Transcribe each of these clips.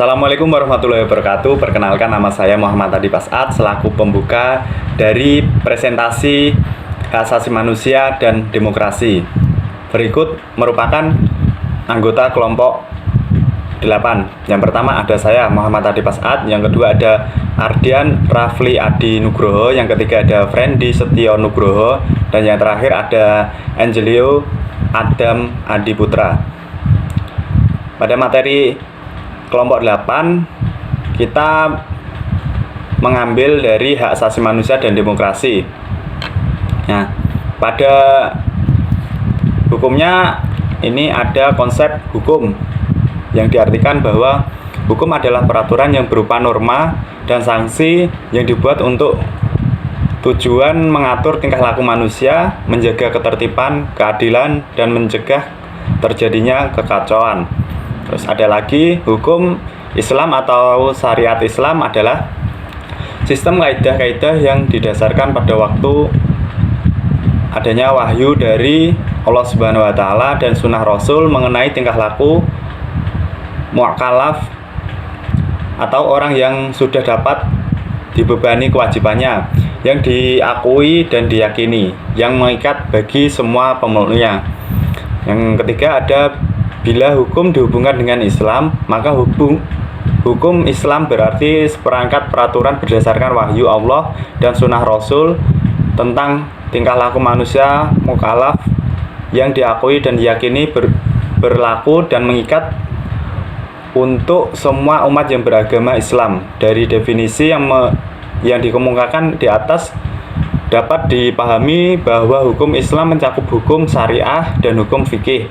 Assalamualaikum warahmatullahi wabarakatuh. Perkenalkan, nama saya Muhammad Adi Pasat selaku pembuka dari presentasi hak asasi manusia dan demokrasi. Berikut merupakan anggota kelompok 8. Yang pertama ada saya Muhammad Adi Pasat, yang kedua ada Ardian Rafli Adi Nugroho, yang ketiga ada Friendly Setio Nugroho, dan yang terakhir ada Angelio Adam Adi Putra. Pada materi kelompok 8 kita mengambil dari hak asasi manusia dan demokrasi. Nah, pada hukumnya ini ada konsep hukum yang diartikan bahwa hukum adalah peraturan yang berupa norma dan sanksi yang dibuat untuk tujuan mengatur tingkah laku manusia, menjaga ketertiban, keadilan, dan mencegah terjadinya kekacauan. Terus ada lagi hukum Islam atau syariat Islam adalah sistem kaidah-kaidah yang didasarkan pada waktu adanya wahyu dari Allah Subhanahu wa taala dan sunnah Rasul mengenai tingkah laku muakalaf atau orang yang sudah dapat dibebani kewajibannya, yang diakui dan diyakini, yang mengikat bagi semua pemeluknya. Yang ketiga ada bila hukum dihubungkan dengan Islam, maka hukum Islam berarti seperangkat peraturan berdasarkan wahyu Allah dan sunnah Rasul tentang tingkah laku manusia mukallaf yang diakui dan diyakini berlaku dan mengikat untuk semua umat yang beragama Islam. Dari definisi yang dikemukakan di atas dapat dipahami bahwa hukum Islam mencakup hukum syariah dan hukum fikih,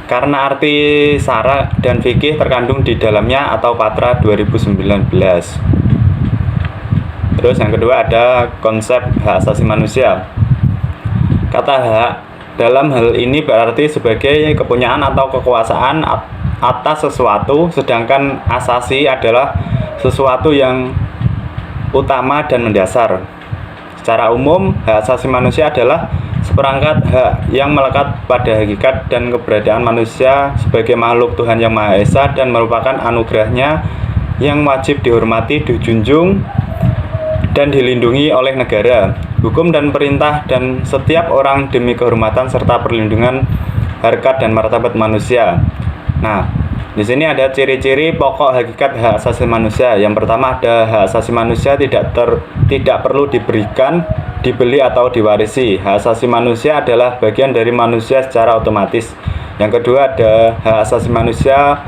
karena arti syara dan fikih terkandung di dalamnya atau Patra 2019. Terus yang kedua ada konsep hak asasi manusia. Kata hak dalam hal ini berarti sebagai kepunyaan atau kekuasaan atas sesuatu, sedangkan asasi adalah sesuatu yang utama dan mendasar. Secara umum, hak asasi manusia adalah seperangkat hak yang melekat pada hakikat dan keberadaan manusia sebagai makhluk Tuhan Yang Maha Esa dan merupakan anugerahnya yang wajib dihormati, dijunjung, dan dilindungi oleh negara, hukum dan perintah dan setiap orang demi kehormatan serta perlindungan harkat dan martabat manusia. Nah, di sini ada ciri-ciri pokok hakikat hak asasi manusia. Yang pertama ada hak asasi manusia tidak perlu diberikan, dibeli atau diwarisi. Hak asasi manusia adalah bagian dari manusia secara otomatis. Yang kedua ada hak asasi manusia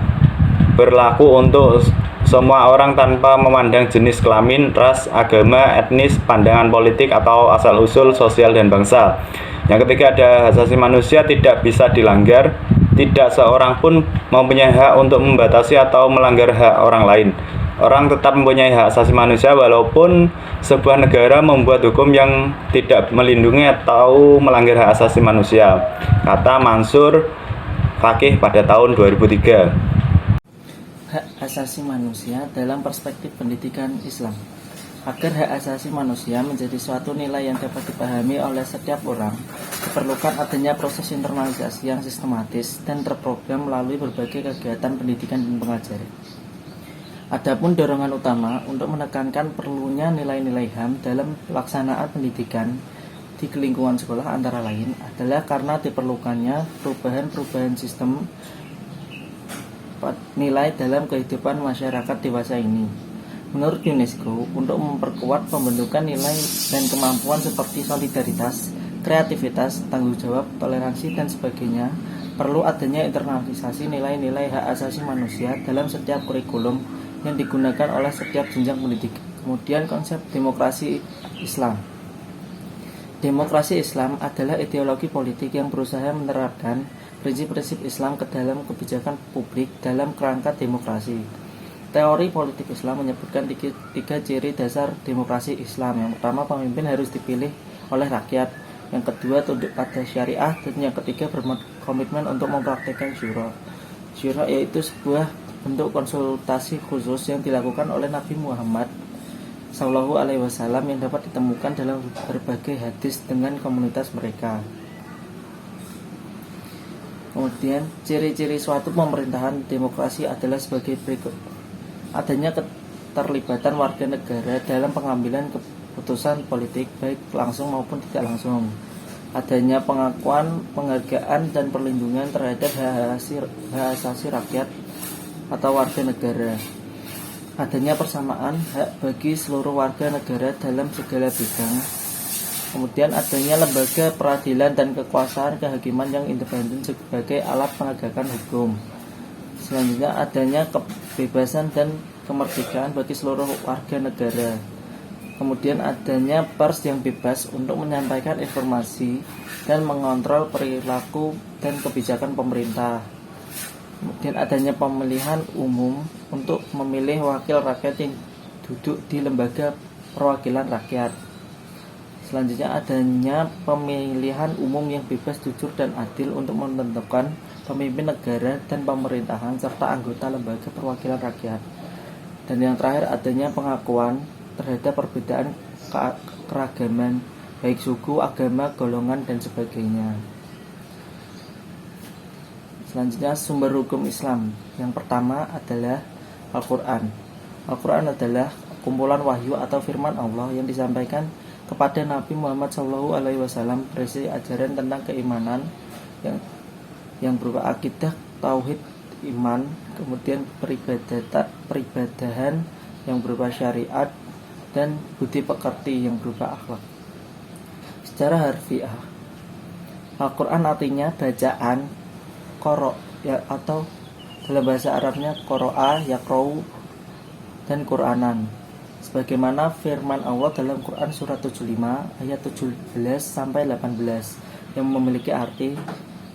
berlaku untuk semua orang tanpa memandang jenis kelamin, ras, agama, etnis, pandangan politik atau asal-usul sosial dan bangsa. Yang ketiga ada hak asasi manusia tidak bisa dilanggar. Tidak seorang pun mempunyai hak untuk membatasi atau melanggar hak orang lain. Orang tetap mempunyai hak asasi manusia walaupun sebuah negara membuat hukum yang tidak melindungi atau melanggar hak asasi manusia, kata Mansur Fakih pada tahun 2003. Hak asasi manusia dalam perspektif pendidikan Islam. Agar hak asasi manusia menjadi suatu nilai yang dapat dipahami oleh setiap orang, diperlukan adanya proses internalisasi yang sistematis dan terprogram melalui berbagai kegiatan pendidikan dan pengajaran. Adapun dorongan utama untuk menekankan perlunya nilai-nilai HAM dalam pelaksanaan pendidikan di lingkungan sekolah antara lain adalah karena diperlukannya perubahan sistem nilai dalam kehidupan masyarakat dewasa ini. Menurut UNESCO, untuk memperkuat pembentukan nilai dan kemampuan seperti solidaritas, kreativitas, tanggung jawab, toleransi, dan sebagainya, perlu adanya internalisasi nilai-nilai hak asasi manusia dalam setiap kurikulum yang digunakan oleh setiap jenjang pendidikan. Kemudian konsep demokrasi Islam. Demokrasi Islam adalah ideologi politik yang berusaha menerapkan prinsip-prinsip Islam ke dalam kebijakan publik dalam kerangka demokrasi. Teori politik Islam menyebutkan tiga ciri dasar demokrasi Islam. Yang pertama, pemimpin harus dipilih oleh rakyat. Yang kedua, tunduk pada syariah. Dan yang ketiga, berkomitmen untuk mempraktikkan syura. Syura yaitu sebuah bentuk konsultasi khusus yang dilakukan oleh Nabi Muhammad SAW yang dapat ditemukan dalam berbagai hadis dengan komunitas mereka. Kemudian ciri-ciri suatu pemerintahan demokrasi adalah sebagai berikut. adanya keterlibatan warga negara dalam pengambilan keputusan politik baik langsung maupun tidak langsung, adanya pengakuan, penghargaan, dan perlindungan terhadap hak asasi rakyat atau warga negara, adanya persamaan hak bagi seluruh warga negara dalam segala bidang, kemudian adanya lembaga peradilan dan kekuasaan kehakiman yang independen sebagai alat penegakan hukum. Selanjutnya adanya kebebasan dan kemerdekaan bagi seluruh warga negara. Kemudian adanya pers yang bebas untuk menyampaikan informasi dan mengontrol perilaku dan kebijakan pemerintah. Kemudian adanya pemilihan umum untuk memilih wakil rakyat yang duduk di lembaga perwakilan rakyat. Selanjutnya adanya pemilihan umum yang bebas, jujur, dan adil untuk menentukan pemimpin negara dan pemerintahan serta anggota lembaga perwakilan rakyat. Dan yang terakhir adanya pengakuan terhadap perbedaan keragaman baik suku, agama, golongan, dan sebagainya. Selanjutnya sumber hukum Islam. Yang pertama adalah Al-Quran. Al-Quran adalah kumpulan wahyu atau firman Allah yang disampaikan kepada Nabi Muhammad SAW berisi ajaran tentang keimanan yang berupa akidah, tauhid, iman, kemudian peribadahan yang berupa syariat, dan budi pekerti yang berupa akhlak. Secara harfiah, Al-Quran artinya bacaan, qara ya, atau dalam bahasa Arabnya qara'a, yaqra'u, dan Quranan. Sebagaimana firman Allah dalam Quran surat 75 ayat 17 sampai 18 yang memiliki arti,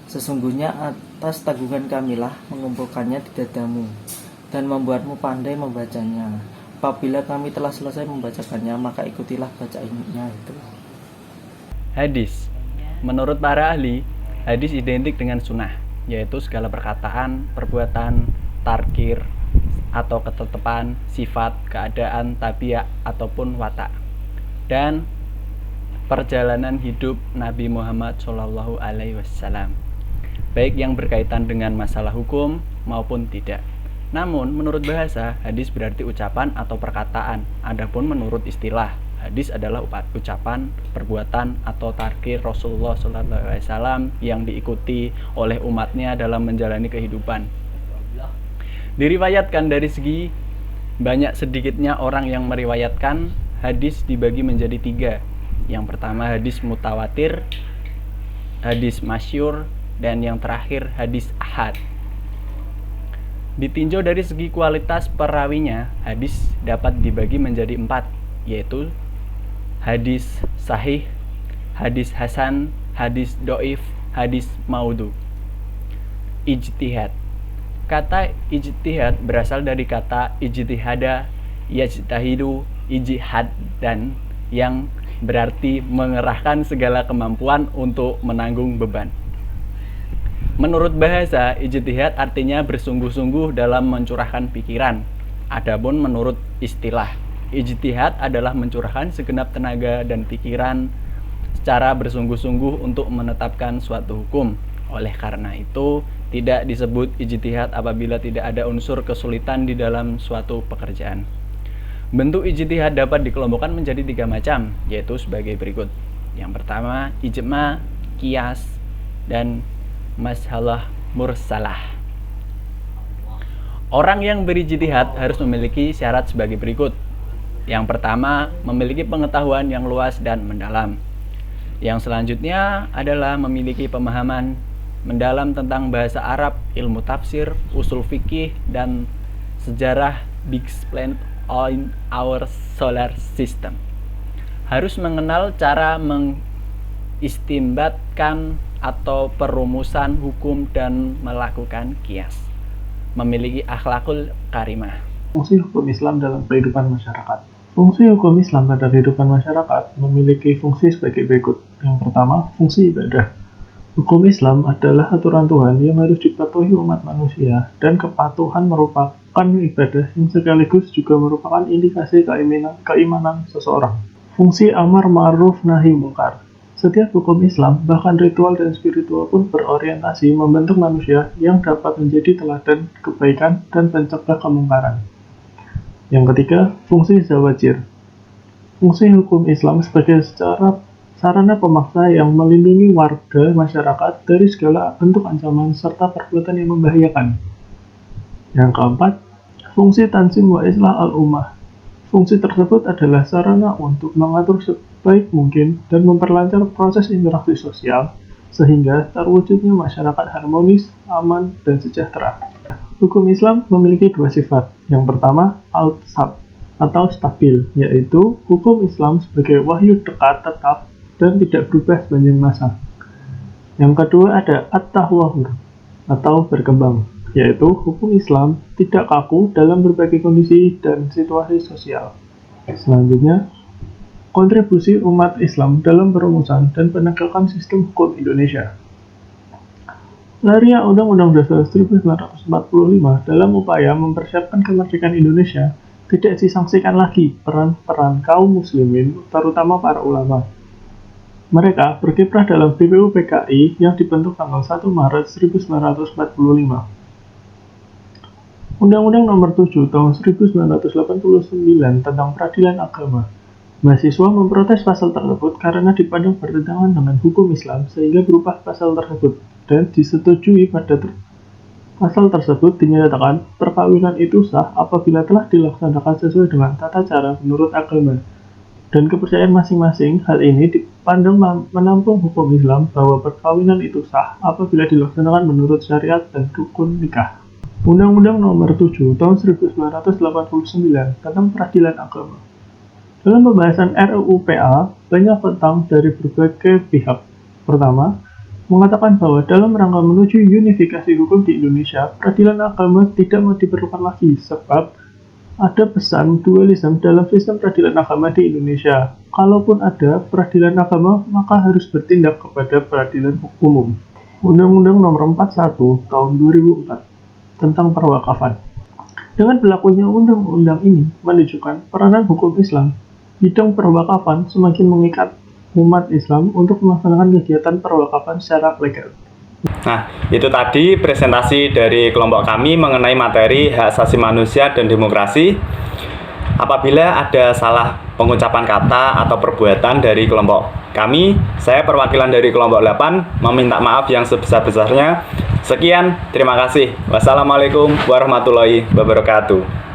sesungguhnya atas tanggungan kamilah mengumpulkannya di dadamu dan membuatmu pandai membacanya. Apabila kami telah selesai membacakannya, maka ikutilah bacaannya itu. Hadis. Menurut para ahli, hadis identik dengan sunnah, yaitu segala perkataan, perbuatan, tarkir, atau ketetapan, sifat, keadaan, tabiat, ataupun watak, dan perjalanan hidup Nabi Muhammad SAW, baik yang berkaitan dengan masalah hukum maupun tidak. Namun, menurut bahasa, hadis berarti ucapan atau perkataan. Adapun menurut istilah, hadis adalah ucapan, perbuatan, atau tarkir Rasulullah SAW yang diikuti oleh umatnya dalam menjalani kehidupan. Diriwayatkan dari segi banyak sedikitnya orang yang meriwayatkan, hadis dibagi menjadi 3. Yang pertama hadis mutawatir, hadis masyhur, dan yang terakhir hadis ahad. Ditinjau dari segi kualitas perawinya, hadis dapat dibagi menjadi 4, yaitu hadis sahih, hadis hasan, hadis doif, hadis maudhu. Ijtihad. Kata ijtihad berasal dari kata ijtihada, yajtahidu, ijtihad, dan yang berarti mengerahkan segala kemampuan untuk menanggung beban. Menurut bahasa, ijtihad artinya bersungguh-sungguh dalam mencurahkan pikiran. Adapun menurut istilah, ijtihad adalah mencurahkan segenap tenaga dan pikiran secara bersungguh-sungguh untuk menetapkan suatu hukum. Oleh karena itu, tidak disebut ijtihad apabila tidak ada unsur kesulitan di dalam suatu pekerjaan. Bentuk ijtihad dapat dikelompokkan menjadi 3 macam, yaitu sebagai berikut. Yang pertama, ijma, qiyas, dan masalah mursalah. Orang yang berijtihad harus memiliki syarat sebagai berikut. Yang pertama, memiliki pengetahuan yang luas dan mendalam. Yang selanjutnya adalah memiliki pemahaman mendalam tentang bahasa Arab, ilmu tafsir, usul fikih, dan sejarah big planet on our solar system. Harus mengenal cara mengistinbatkan atau perumusan hukum dan melakukan qiyas. Memiliki akhlakul karimah. Fungsi hukum Islam dalam kehidupan masyarakat. Fungsi hukum Islam pada kehidupan masyarakat memiliki fungsi sebagai berikut. Yang pertama, fungsi ibadah. Hukum Islam adalah aturan Tuhan yang harus dipatuhi umat manusia, dan kepatuhan merupakan ibadah yang sekaligus juga merupakan indikasi keimanan seseorang. Fungsi amar ma'ruf nahi mungkar. Setiap hukum Islam, bahkan ritual dan spiritual pun berorientasi membentuk manusia yang dapat menjadi teladan kebaikan dan pencegah kemungkaran. Yang ketiga, fungsi zawajir. Fungsi hukum Islam sebagai sarana pemaksa yang melindungi warga masyarakat dari segala bentuk ancaman serta perbuatan yang membahayakan. Yang keempat, fungsi tanzim wa islah al-ummah. Fungsi tersebut adalah sarana untuk mengatur sebaik mungkin dan memperlancar proses interaksi sosial sehingga terwujudnya masyarakat harmonis, aman, dan sejahtera. Hukum Islam memiliki dua sifat. Yang pertama, al-sab atau stabil, yaitu hukum Islam sebagai wahyu dekat, tetap, dan tidak berubah sepanjang masa. Yang kedua ada at-tahwahur atau berkembang, yaitu hukum Islam tidak kaku dalam berbagai kondisi dan situasi sosial. Selanjutnya, kontribusi umat Islam dalam perumusan dan penegakan sistem hukum Indonesia. Lahirnya Undang-Undang Dasar 1945 dalam upaya mempersiapkan kemerdekaan Indonesia tidak disangsikan lagi peran-peran kaum muslimin, terutama para ulama. Mereka berkiprah dalam BPU PKI yang dibentuk tanggal 1 Maret 1945. Undang-Undang Nomor 7 Tahun 1989 tentang Peradilan Agama. Mahasiswa memprotes pasal tersebut karena dipandang bertentangan dengan hukum Islam sehingga berubah pasal tersebut dan disetujui pada pasal tersebut dinyatakan perkawinan itu sah apabila telah dilaksanakan sesuai dengan tata cara menurut agama dan kepercayaan masing-masing. Hal ini dipandang menampung hukum Islam bahwa perkawinan itu sah apabila dilaksanakan menurut syariat dan rukun nikah. Undang-Undang Nomor 7 Tahun 1989 tentang Peradilan Agama. Dalam pembahasan RUU PA, banyak tentang dari berbagai pihak. Pertama, mengatakan bahwa dalam rangka menuju unifikasi hukum di Indonesia, peradilan agama tidak mau diperlukan lagi, sebab ada pesan dualisme dalam sistem peradilan agama di Indonesia. Kalaupun ada peradilan agama, maka harus bertindak kepada peradilan umum. Undang-Undang Nomor 41 Tahun 2004 tentang perwakafan. Dengan berlakunya undang-undang ini menunjukkan peranan hukum Islam. Bidang perwakafan semakin mengikat umat Islam untuk melaksanakan kegiatan perwakafan secara legal. Nah, itu tadi presentasi dari kelompok kami mengenai materi hak asasi manusia dan demokrasi. Apabila ada salah pengucapan kata atau perbuatan dari kelompok kami, saya perwakilan dari kelompok 8 meminta maaf yang sebesar-besarnya. Sekian, terima kasih. Wassalamualaikum warahmatullahi wabarakatuh.